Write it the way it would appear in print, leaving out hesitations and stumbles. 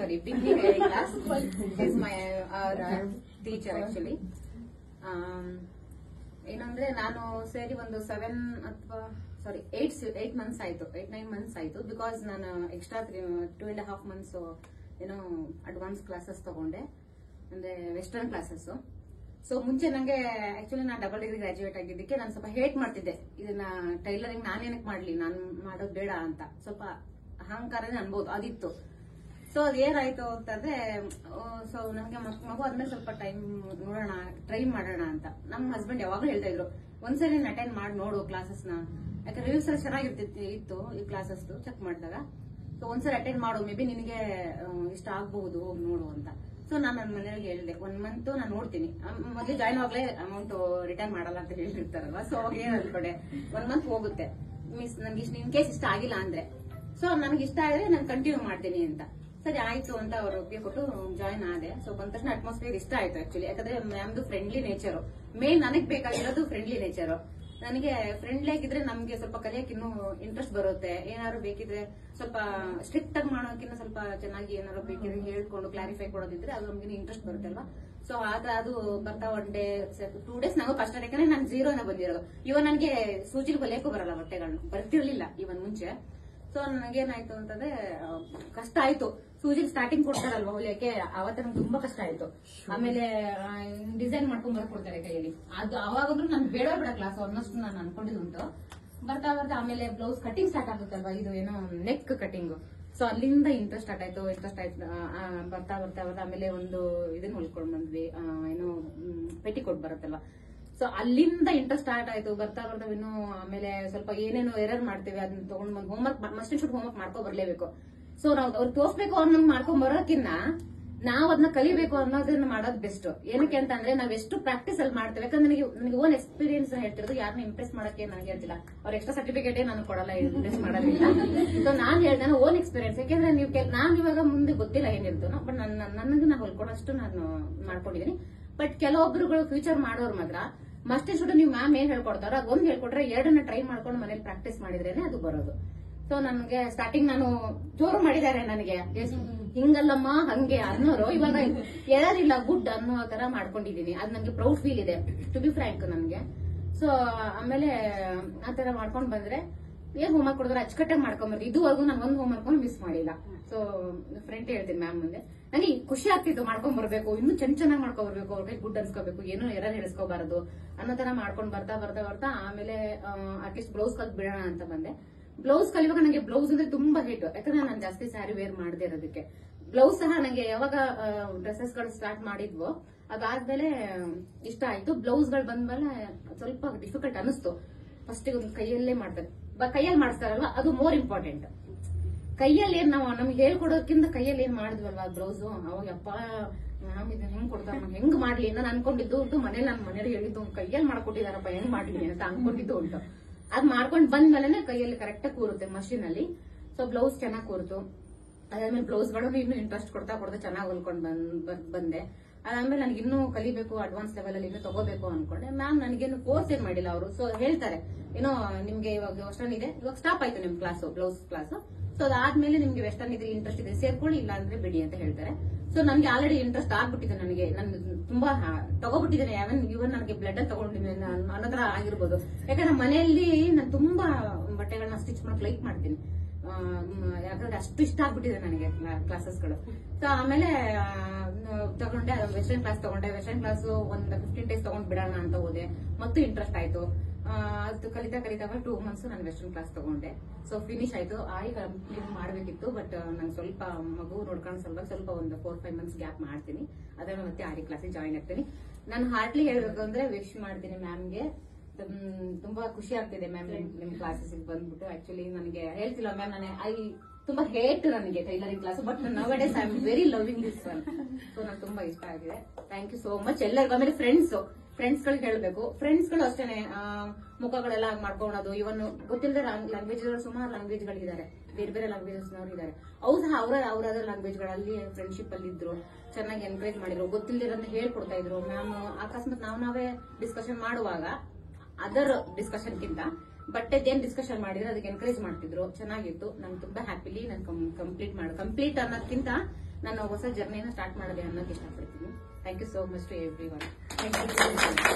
sorry, beginning class. He's my teacher actually. ಏನಂದ್ರೆ ನಾನು ಸೇರಿ ಒಂದು 8 ಮಂತ್ಸ್ ಆಯ್ತು, 8-9 ಮಂತ್ಸ್ ಆಯ್ತು. ಬಿಕಾಸ್ ನಾನು ಎಕ್ಸ್ಟ್ರಾ 2.5 ಮಂತ್ಸ್ ಏನೋ ಅಡ್ವಾನ್ಸ್ ಕ್ಲಾಸಸ್ ತಗೊಂಡೆ, ಅಂದ್ರೆ ವೆಸ್ಟರ್ನ್ ಕ್ಲಾಸಸ್. ಸೊ ಮುಂಚೆ ನಂಗೆ ಆಕ್ಚುಲಿ ನಾನು ಡಬಲ್ ಡಿಗ್ರಿ ಗ್ರಾಜುಯೇಟ್ ಆಗಿದ್ದಕ್ಕೆ ನಾನು ಸ್ವಲ್ಪ ಹೇಟ್ ಮಾಡ್ತಿದ್ದೆ ಇದನ್ನ, ಟೈಲರಿಂಗ್ ನಾನೇನಕ್ಕೆ ಮಾಡ್ಲಿ, ನಾನು ಮಾಡೋದು ಬೇಡ ಅಂತ ಸ್ವಲ್ಪ ಅಹಂಕಾರನೇ ಅನ್ಬೋದು ಅದಿತ್ತು. ಸೊ ಅದೇನಾಯ್ತು ಅಂತಂದ್ರೆ, ಸೊ ನಮ್ಗೆ ಮಗು ಆದ್ಮೇಲೆ ಸ್ವಲ್ಪ ಟೈಮ್ ನೋಡೋಣ, ಟ್ರೈ ಮಾಡೋಣ ಅಂತ ನಮ್ಮ ಹಸ್ಬೆಂಡ್ ಯಾವಾಗ್ಲೂ ಹೇಳ್ತಾ ಇದ್ರು, ಒಂದ್ಸರಿ ಅಟೆಂಡ್ ಮಾಡಿ ನೋಡು ಕ್ಲಾಸಸ್ನ, ಯಾಕಂದ್ರೆ ರಿವ್ಯೂಸ್ ಎಲ್ಲ ಚೆನ್ನಾಗಿರ್ತಿತ್ತು ಈ ಕ್ಲಾಸಸ್ ಚೆಕ್ ಮಾಡಿದಾಗ. ಸೊ ಒಂದ್ಸರಿ ಅಟೆಂಡ್ ಮಾಡು, ಮೇ ಬಿ ನಿನಗೆ ಇಷ್ಟ ಆಗ್ಬಹುದು, ಹೋಗಿ ನೋಡು ಅಂತ. ಸೊ ನಾನು ನನ್ನ ಮನೆಯವ್ರಿಗೆ ಹೇಳಿದೆ, 1 ಮಂತ್ ನಾನು ನೋಡ್ತೀನಿ, ಮೊದಲು ಜಾಯ್ನ್ ಆಗ್ಲೇ ಅಮೌಂಟ್ ರಿಟರ್ನ್ ಮಾಡಲ್ಲ ಅಂತ ಹೇಳಿರ್ತಾರಲ್ವಾ. ಸೊ ಅವಾಗ ಏನ್ ಅನ್ಕೊಂಡೆ, 1 ಮಂತ್ ಹೋಗುತ್ತೆ, ಮೀನ್ಸ್ ನನ್ಗೆ ಇನ್ ಕೇಸ್ ಇಷ್ಟ ಆಗಿಲ್ಲ ಅಂದ್ರೆ, ಸೊ ನನ್ಗೆ ಇಷ್ಟ ಆದ್ರೆ ನಾನು ಕಂಟಿನ್ಯೂ ಮಾಡ್ತೀನಿ ಅಂತ. ಸರಿ ಆಯ್ತು ಅಂತ ಅವ್ರು ಒಪ್ಪಿಗೆ ಕೊಟ್ಟು ಜಾಯ್ನ್ ಆದೆ. ಸೊ ಬಂದ ತಕ್ಷಣ ಅಟ್ಮಾಸ್ಫಿಯರ್ ಇಷ್ಟ ಆಯ್ತು ಆಕ್ಚುಲಿ, ಯಾಕಂದ್ರೆ ಮ್ಯಾಮ್ದು ಫ್ರೆಂಡ್ಲಿ ನೇಚರ್, ಮೇನ್ ನನಗ್ ಬೇಕಾಗಿರೋದು ಫ್ರೆಂಡ್ಲಿ ನೇಚರ್. ನನಗೆ ಫ್ರೆಂಡ್ಲಿ ಆಗಿದ್ರೆ ನಮ್ಗೆ ಸ್ವಲ್ಪ ಕಲಿಯಕ್ಕೆ ಇನ್ನೂ ಇಂಟ್ರೆಸ್ಟ್ ಬರುತ್ತೆ. ಏನಾದ್ರು ಬೇಕಿದ್ರೆ ಸ್ವಲ್ಪ ಸ್ಟ್ರಿಕ್ಟ್ ಆಗಿ ಮಾಡೋಕಿನ್ನ ಸ್ವಲ್ಪ ಚೆನ್ನಾಗಿ ಏನಾದ್ರು ಬೇಕಿದ್ರೆ ಹೇಳ್ಕೊಂಡು ಕ್ಲಾರಿಫೈ ಕೊಡೋದಿದ್ರೆ ಅದು ನಮ್ಗೆ ಇಂಟ್ರೆಸ್ಟ್ ಬರುತ್ತೆ ಅಲ್ವಾ. ಸೊ ಅದು ಬರ್ತಾ 1 ಡೇ 2 ಡೇಸ್ ನಂಗೂ ಕಷ್ಟ, ಯಾಕಂದ್ರೆ ನಾನು 0ನ ಬಂದಿರೋದು. ಇವನ್ ನನಗೆ ಸೂಜಿಲ್ ಹೊಲಿಯಕ್ಕೂ ಬರಲ್ಲ, ಬಟ್ಟೆಗಳನ್ನ ಬರ್ತಿರ್ಲಿಲ್ಲ ಇವನ್ ಮುಂಚೆ. ಸೊ ನನಗೇನಾಯ್ತು ಅಂತಂದ್ರೆ ಕಷ್ಟ ಆಯ್ತು. ಸೂಜಿಲ್ ಸ್ಟಾರ್ಟಿಂಗ್ ಕೊಡ್ತಾರಲ್ವಾ ಹೊಲಿಯಕ್ಕೆ, ಅವತ್ತ ನಂಗೆ ತುಂಬಾ ಕಷ್ಟ ಆಯ್ತು. ಆಮೇಲೆ ಡಿಸೈನ್ ಮಾಡ್ಕೊಂಡ್ ಬರ್ಕೊಡ್ತಾರೆ ಕೈಯಲ್ಲಿ, ಅದು ಅವಾಗಂದ್ರೂ ನನ್ ಬೇಡ ಕ್ಲಾಸ್ ಆಲ್ಮೋಸ್ಟ್ ನಾನು ಅನ್ಕೊಂಡಿದ್ದುಂಟು. ಬರ್ತಾ ಆಮೇಲೆ ಬ್ಲೌಸ್ ಕಟಿಂಗ್ ಸ್ಟಾರ್ಟ್ ಆಗುತ್ತಲ್ವಾ, ಇದು ಏನೋ ನೆಕ್ ಕಟಿಂಗ್. ಸೊ ಅಲ್ಲಿಂದ ಇಂಟ್ರೆಸ್ಟ್ ಆಯ್ತು. ಬರ್ತಾ ಆಮೇಲೆ ಒಂದು ಇದನ್ನ ಹೊಲ್ಕೊಂಡ್ ಬಂದ್ವಿ, ಏನೋ ಪೆಟಿಕೋಟ್ ಬರುತ್ತಲ್ವಾ. ಸೊ ಅಲ್ಲಿಂದ ಇಂಟ್ರೆಸ್ಟ್ ಸ್ಟಾರ್ಟ್ ಆಯ್ತು. ಬರ್ತಾ ಇನ್ನು ಆಮೇಲೆ ಸ್ವಲ್ಪ ಏನೇನು ಎರರ್ ಮಾಡ್ತೇವೆ ಅದನ್ನ ತಗೊಂಡ್ ಬಂದು ಹೋಮ್ವರ್ಕ್ ಮಸ್ಟ್ ಶುಡ್ ಹೋಮ್ವರ್ಕ್ ಮಾಡ್ಕೊ ಬರ್ಲೇಬೇಕು. ಸೊ ನಾವು ಅವ್ರಿಗೆ ತೋರ್ಸ್ಬೇಕು ಅನ್ನೋದು ಮಾಡ್ಕೊಂಡ್ ಬರೋಕಿನ್ನ ನಾವ್ ಅದನ್ನ ಕಲಿಬೇಕು ಅನ್ನೋದನ್ನ ಮಾಡೋದು ಬೆಸ್ಟ್. ಏನಕ್ಕೆ ಅಂತಂದ್ರೆ ನಾವ್ ಎಷ್ಟು ಪ್ರಾಕ್ಟೀಸ್ ಅಲ್ಲಿ ಮಾಡ್ತೇವೆ, ಯಾಕಂದ್ರೆ ನನಗೆ ಓನ್ ಎಕ್ಸ್ಪೀರಿಯನ್ಸ್ ಹೇಳ್ತಿರೋದು, ಯಾರನ್ನ ಇಂಪ್ರೆಸ್ ಮಾಡಕ್ಕೆ ನನಗೆ ಹೇಳ್ತಿಲ್ಲ. ಅವ್ರ ಎಕ್ಸ್ಟ್ರಾ ಸರ್ಟಿಫಿಕೇಟ್ ನಾನು ಕೊಡಲ್ಲ, ಇಂಪ್ರೆಸ್ ಮಾಡೋದಿಲ್ಲ. ಸೊ ನಾನ್ ಹೇಳ್ದೆ ಓನ್ ಎಕ್ಸ್ಪೀರಿಯನ್ಸ್, ಯಾಕಂದ್ರೆ ನೀವು ನಾನ್ ಇವಾಗ ಮುಂದೆ ಗೊತ್ತಿಲ್ಲ ಏನಿರ್ತೋ, ಬಟ್ ನನಗೆ ನಾ ಹೊಲ್ಕೊಡೋಷ್ಟು ನಾನು ಮಾಡ್ಕೊಂಡಿದೀನಿ. ಬಟ್ ಕೆಲವೊಬ್ರುಗಳು ಫ್ಯೂಚರ್ ಮಾಡೋರು ಮಾತ್ರ ಮಸ್ಟ್ ಶುಡ್ ನೀವು ಮ್ಯಾಮ್ ಏನ್ ಹೇಳ್ಕೊಡ್ತಾರೋ ಅದೊಂದು ಹೇಳ್ಕೊಟ್ರೆ 2ನ್ನ ಟ್ರೈ ಮಾಡ್ಕೊಂಡು ಮನೇಲಿ ಪ್ರಾಕ್ಟೀಸ್ ಮಾಡಿದ್ರೇನೆ ಅದು ಬರೋದು. ಸೊ ನನ್ಗೆ ಸ್ಟಾರ್ಟಿಂಗ್ ನಾನು ಜೋರು ಮಾಡಿದ್ದಾರೆ, ನನಗೆ ಹಿಂಗಲ್ಲಮ್ಮ ಹಂಗೆ ಅನ್ನೋರು ಇವಾಗ ಯಾರಿಲ್ಲ ಗುಡ್ ಅನ್ನೋ ತರ ಮಾಡ್ಕೊಂಡಿದೀನಿ. ಅದು ನಂಗೆ ಪ್ರೌಡ್ ಫೀಲ್ ಇದೆ, ಟು ಬಿ ಫ್ರ್ಯಾಂಕ್ ನನ್ಗೆ. ಸೊ ಆಮೇಲೆ ಆತರ ಮಾಡ್ಕೊಂಡ್ ಬಂದ್ರೆ ಏನ್ ಹೋಮ್ವರ್ಕ್ ಕೊಡಿದ್ರೆ ಅಚ್ಚುಕಟ್ಟಾಗಿ ಮಾಡ್ಕೊಂಬರ್ದು. ಇದುವರೆಗೂ ನಾನು ಒಂದು ಹೋಮ್ವರ್ಕ್ ಮಿಸ್ ಮಾಡಿಲ್ಲ. ಸೊ ಫ್ರೆಂಡ್ ಹೇಳ್ತೀನಿ ಮ್ಯಾಮ್ ಮುಂದೆ, ನನಗೆ ಖುಷಿ ಆಗ್ತಿತ್ತು ಮಾಡ್ಕೊಂಡ್ ಬರ್ಬೇಕು, ಇನ್ನೂ ಚೆನ್ನಾಗಿ ಮಾಡ್ಕೊಂಡ್ ಬರ್ಬೇಕು, ಅವ್ರಿಗೆ ಗುಡ್ ಅನ್ಸ್ಕೋಬೇಕು, ಏನೋ ಎರರ್ ಹೇಳಿಸ್ಕೋಬಾರದು ಅನ್ನೋ ತರ ಮಾಡ್ಕೊಂಡ್ ಬರ್ತಾ ಆಮೇಲೆ ಅಟ್ಲೀಸ್ಟ್ ಬ್ಲೌಸ್ ಕಲ್ತ್ ಬಿಡೋಣ ಅಂತ ಬಂದೆ. ಬ್ಲೌಸ್ ಕಲಿಯುವಾಗ ನಂಗೆ ಬ್ಲೌಸ್ ಅಂದ್ರೆ ತುಂಬಾ ಹೇಟ್, ಯಾಕಂದ್ರೆ ನಾನು ಜಾಸ್ತಿ ಸ್ಯಾರಿ ವೇರ್ ಮಾಡದೇ ಇರೋದಕ್ಕೆ. ಬ್ಲೌಸ್ ಸಹ ನಂಗೆ ಯಾವಾಗ ಡ್ರೆಸ್ಸಸ್ ಗಳು ಸ್ಟಾರ್ಟ್ ಮಾಡಿದ್ವೋ ಅದಾದ್ಮೇಲೆ ಇಷ್ಟ ಆಯ್ತು. ಬ್ಲೌಸ್ ಗಳು ಬಂದ್ಮೇಲೆ ಸ್ವಲ್ಪ ಡಿಫಿಕಲ್ಟ್ ಅನಿಸ್ತು. ಫಸ್ಟ್ ಒಂದು ಕೈಯಲ್ಲೇ ಮಾಡ್ತಾರೆ, ಕೈಯಲ್ಲಿ ಮಾಡಿಸ್ತಾರಲ್ವಾ ಅದು ಮೋರ್ ಇಂಪಾರ್ಟೆಂಟ್. ಕೈಯಲ್ಲಿ ಏನ್ ನಾವು ನಮ್ಗೆ ಹೇಳ್ಕೊಡೋದಕ್ಕಿಂತ ಕೈಯಲ್ಲಿ ಏನ್ ಮಾಡಿದ್ವಲ್ವಾ ಬ್ಲೌಸ್, ಅವಾಗ ಯಪ್ಪ ಮ್ಯಾಮ್ ಇದನ್ನ ಹೆಂಗ್ ಕೊಡ್ತಾರ, ಹೆಂಗ್ ಮಾಡ್ಲಿ ನಾನು ಅನ್ಕೊಂಡಿದ್ದು ಉಂಟು. ಮನೇಲಿ ನನ್ನ ಮನೇಲಿ ಹೇಳಿದ್ದು ಕೈಯಲ್ಲಿ ಮಾಡ್ಕೊಟ್ಟಿದಾರಪ್ಪ, ಹೆಂಗ್ ಮಾಡ್ಲಿ ಅಂತ ಅನ್ಕೊಂಡಿದ್ದು ಉಂಟು. ಅದ್ ಮಾಡ್ಕೊಂಡ್ ಬಂದ್ಮೇಲೆ ಕೈಯಲ್ಲಿ ಕರೆಕ್ಟ್ ಆಗಿ ಕೂರುತ್ತೆ ಮಷೀನ್ ಅಲ್ಲಿ. ಸೊ ಬ್ಲೌಸ್ ಚೆನ್ನಾಗಿ ಕೂರ್ತು. ಅದಾದ್ಮೇಲೆ ಬ್ಲೌಸ್ ಗಳು ಇನ್ನೂ ಇಂಟ್ರೆಸ್ಟ್ ಕೊಡ್ತಾ ಚೆನ್ನಾಗಿ ಹೊಲ್ಕೊಂಡ್ ಬಂದೆ. ಅದಾದ್ಮೇಲೆ ನನಗೆ ಇನ್ನೂ ಕಲಿಬೇಕು, ಅಡ್ವಾನ್ಸ್ ಲೆವೆಲ್ ಅಲ್ಲಿ ಇನ್ನೂ ತಗೋಬೇಕು ಅನ್ಕೊಂಡೆ. ಮ್ಯಾಮ್ ನನಗೇನು ಫೋರ್ಸ್ ಏನ್ ಮಾಡಿಲ್ಲ ಅವರು. ಸೊ ಹೇಳ್ತಾರೆ ಏನೋ ನಿಮ್ಗೆ ಇವಾಗ ವೆಸ್ಟರ್ನ್ ಇದೆ, ಇವಾಗ ಸ್ಟಾಪ್ ಆಯ್ತು ನಿಮ್ ಕ್ಲಾಸ್, ಬ್ಲೌಸ್ ಕ್ಲಾಸ್. ಸೊ ಅದಾದ್ಮೇಲೆ ನಿಮ್ಗೆ ವೆಸ್ಟರ್ನ್ ಇದ್ರೆ ಇಂಟ್ರೆಸ್ಟ್ ಇದೆ ಸೇರ್ಕೊಳ್ಳಿ, ಇಲ್ಲ ಅಂದ್ರೆ ಬಿಡಿ ಅಂತ ಹೇಳ್ತಾರೆ. ಸೊ ನನ್ಗೆ ಆಲ್ರೆಡಿ ಇಂಟ್ರೆಸ್ಟ್ ಆಗ್ಬಿಟ್ಟಿದೆ, ನನಗೆ ನಾನು ತುಂಬಾ ತಗೋಬಿಟ್ಟಿದ್ದೇನೆ. ಇವನ್ ನನಗೆ ಬ್ಲಡ್ ಅಲ್ಲಿ ತಗೊಂಡಿದ್ದೇನೆ ಅನ್ನೋ ತರ ಆಗಿರ್ಬೋದು. ಯಾಕಂದ್ರೆ ಮನೆಯಲ್ಲಿ ನಾನು ತುಂಬಾ ಬಟ್ಟೆಗಳನ್ನ ಸ್ಟಿಚ್ ಮಾಡಕ್ ಲೈಕ್ ಮಾಡ್ತೀನಿ, ಯಾಕಂದ್ರೆ ಅಷ್ಟು ಇಷ್ಟ ಆಗ್ಬಿಟ್ಟಿದೆ ನನಗೆ ಕ್ಲಾಸಸ್ಗಳು. ಸೊ ಆಮೇಲೆ ತಗೊಂಡೆ, ವೆಸ್ಟರ್ನ್ ಕ್ಲಾಸ್ ತಗೊಂಡೆ. ವೆಸ್ಟರ್ನ್ ಕ್ಲಾಸ್ ಒಂದು 15 ಡೇಸ್ ತಗೊಂಡ್ ಬಿಡೋಣ ಅಂತ ಹೋದೆ, ಮತ್ತು ಇಂಟ್ರೆಸ್ಟ್ ಆಯ್ತು. ಅದು ಕಲಿತಾ 2 ಮಂತ್ಸ್ ನಾನು ವೆಸ್ಟರ್ನ್ ಕ್ಲಾಸ್ ತಗೊಂಡೆ. ಸೊ ಫಿನಿಶ್ ಆಯ್ತು. ಕಂಪ್ಲೀಟ್ ಮಾಡ್ಬೇಕಿತ್ತು, ಬಟ್ ನಂಗೆ ಸ್ವಲ್ಪ ಮಗು ನೋಡ್ಕೊಂಡು ಸ್ವಲ್ಪ ಒಂದು 4-5 ಮಂತ್ಸ್ ಗ್ಯಾಪ್ ಮಾಡ್ತೀನಿ. ಅದನ್ನ ಮತ್ತೆ ಆರಿ ಕ್ಲಾಸಿಗೆ ಜಾಯಿನ್ ಆಗ್ತೀನಿ. ನಾನು ಹಾರ್ಟ್ಲಿ ಹೇಳ್ಬೇಕು ಅಂದ್ರೆ ವಿಶ್ ಮಾಡ್ತೀನಿ ಮ್ಯಾಮ್ಗೆ. ತುಂಬಾ ಖುಷಿ ಆಗ್ತಿದೆ ಮ್ಯಾಮ್ ನಿಮ್ ಕ್ಲಾಸಸ್ ಬಂದ್ಬಿಟ್ಟು. ಆಕ್ಚುಲಿ ನನಗೆ ಹೇಳ್ತಿಲ್ಲ ಮ್ಯಾಮ್, ತುಂಬಾ ಹೇಟ್ ನನಗೆ tailoring class, but now days I am very loving this one. So ನಂಗೆ ತುಂಬಾ ಇಷ್ಟ ಆಗಿದೆ. ಥ್ಯಾಂಕ್ ಯು ಸೋ ಮಚ್ ಎಲ್ಲರಿಗೂ. ಆಮೇಲೆ ಫ್ರೆಂಡ್ಸ್ ಗಳಿಗೆ ಹೇಳ್ಬೇಕು, ಫ್ರೆಂಡ್ಸ್ ಗಳು ಅಷ್ಟೇನೆ ಮುಖಗಳೆಲ್ಲ ಮಾಡ್ಕೊಳ್ಳೋದು. ಇವನ್ ಗೊತ್ತಿಲ್ಲದೆ ಲ್ಯಾಂಗ್ವೇಜ್ ಸುಮಾರು ಲ್ಯಾಂಗ್ವೇಜ್ ಗಳಿದ್ದಾರೆ, ಬೇರೆ ಲ್ಯಾಂಗ್ವೇಜಸ್ ನವರು ಇದ್ದಾರೆ. ಅವ್ರು ಸಹ ಅವರಾದ ಲ್ಯಾಂಗ್ವೇಜ್ ಗಳಲ್ಲಿ ಫ್ರೆಂಡ್ಶಿಪ್ ಅಲ್ಲಿ ಇದ್ರು, ಚೆನ್ನಾಗಿ ಎನ್ಕರೇಜ್ ಮಾಡಿದ್ರು, ಗೊತ್ತಿಲ್ಲದಿರೋದನ್ನ ಹೇಳ್ಕೊಡ್ತಾ ಇದ್ರು. ಮ್ಯಾಮ್ ಅಕಸ್ಮಾತ್ ನಾವೇ ಡಿಸ್ಕಷನ್ ಮಾಡುವಾಗ ಅದರ್ ಡಿಸ್ಕಷನ್ಗಿಂತ ಬಟ್ಟೆದೇನ್ ಡಿಸ್ಕಷನ್ ಮಾಡಿದ್ರೆ ಅದಕ್ಕೆ ಎನ್ಕರೇಜ್ ಮಾಡ್ತಿದ್ರು, ಚೆನ್ನಾಗಿತ್ತು. ನಂಗೆ ತುಂಬಾ ಹ್ಯಾಪಿಲಿ ನಾನು ಕಂಪ್ಲೀಟ್ ಅನ್ನೋದಕ್ಕಿಂತ ನಾನು ಹೊಸ ಜರ್ನಿನ ಸ್ಟಾರ್ಟ್ ಮಾಡಿದೆ ಅನ್ನೋಕೆ ಇಷ್ಟಪಡ್ತೀನಿ. Thank you so much to everyone. Thank you.